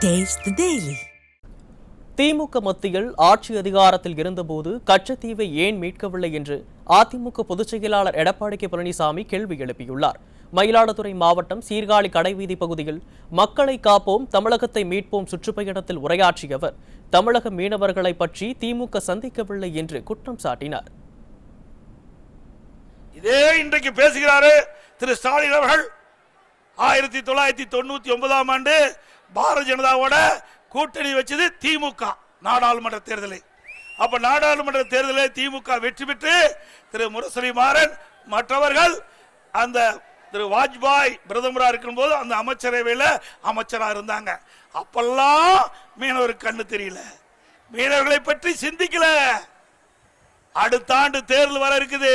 Taste the Daily. திமுக மத்தியில் ஆட்சி அதிகாரத்தில் இருந்தபோது கச்சத்தீவை ஏன் மீட்கவில்லை என்று அதிமுக பொதுச் செயலாளர் எடப்பாடி கே பழனிசாமி கேள்வி எழுப்பியுள்ளார். மயிலாடுதுறை மாவட்டம் சீர்காழி கடைவீதி பகுதியில் மக்களை காப்போம் தமிழகத்தை மீட்போம் சுற்றுப்பயணத்தில் உரையாற்றிய அவர் தமிழக மீனவர்களை பற்றி திமுக சந்திக்கவில்லை என்று குற்றம் சாட்டினார். இதே இன்றைக்கு பேசுகிறாரு திரு ஸ்டாலின் அவர்கள். 1999ஆம் ஆண்டு பாரதிய ஜனதாவோட கூட்டணி வச்சது திமுக நாடாளுமன்ற தேர்தலில். அப்ப நாடாளுமன்ற தேர்தலில் திமுக வெற்றி பெற்று திரு முரசொலி மாறன் மற்றவர்கள் அந்த திரு வாஜ்பாய் பிரதமரா இருக்கும் போது அந்த அமைச்சரவையில் அமைச்சரா இருந்தாங்க. அப்பெல்லாம் மீனவருக்கு கண்ணு தெரியல, மீனவர்களை பற்றி சிந்திக்கல. அடுத்த ஆண்டு தேர்தல் வர இருக்குது,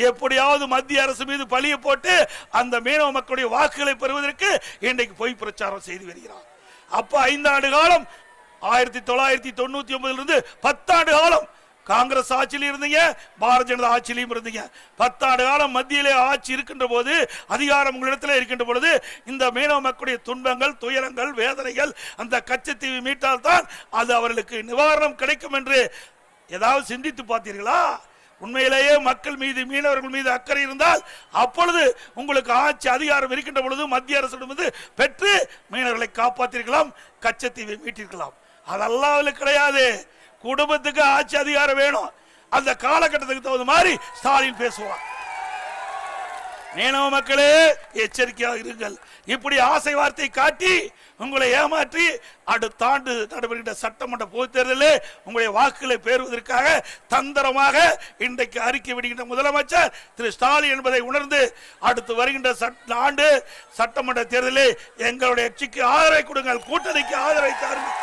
எப்படியாவது மத்திய அரசு மீது பழியை போட்டு அந்த மீனவ மக்களுடைய வாக்குகளை பெறுவதற்கு இன்றைக்கு பொய் பிரச்சாரம் செய்து வருகிறார். அப்ப 5 ஆண்டு காலம் 1999 இருந்து 10 ஆண்டு காலம் காங்கிரஸ் ஆட்சியில் இருந்தீங்க, பாரதிய ஜனதா ஆட்சியிலும் இருந்தீங்க. 10 ஆண்டு காலம் மத்தியிலே ஆட்சி இருக்கின்ற போது, அதிகாரம் உங்களிடத்தில் இருக்கின்ற பொழுது இந்த மீனவ மக்களுடைய துன்பங்கள், துயரங்கள், வேதனைகள் அந்த கச்சத்தீவு மீட்டால் தான் அது அவர்களுக்கு நிவாரணம் கிடைக்கும் என்று ஏதாவது சிந்தித்து பார்த்தீர்களா? உண்மையிலேயே மக்கள் மீது, மீனவர்கள் மீது அக்கறை இருந்தால் அப்பொழுது உங்களுக்கு ஆட்சி அதிகாரம் இருக்கின்ற பொழுது மத்திய அரசிடமிருந்து பெற்று மீனவர்களை காப்பாற்றிருக்கலாம், கச்சத்தீவை மீட்டிருக்கலாம். அதெல்லாம் கிடையாது. குடும்பத்துக்கு ஆட்சி அதிகாரம் வேணும். அந்த காலகட்டத்துக்கு தகுந்த மாதிரி ஸ்டாலின் பேசுவார். மீனவ மக்களே எச்சரிக்கையாக இருங்கள். இப்படி ஆசை வார்த்தை காட்டி உங்களை ஏமாற்றி அடுத்த ஆண்டு நடைபெறுகின்ற சட்டமன்ற பொதுத் தேர்தலில் உங்களுடைய வாக்குகளை பெறுவதற்காக தந்திரமாக இன்றைக்கு அறிக்கை விடுகின்ற முதலமைச்சர் திரு ஸ்டாலின் என்பதை உணர்ந்து அடுத்து வருகின்ற ஆண்டு சட்டமன்ற தேர்தலில் எங்களுடைய கட்சிக்கு ஆதரவை கொடுங்கள், கூட்டணிக்கு ஆதரவை தாருங்கள்.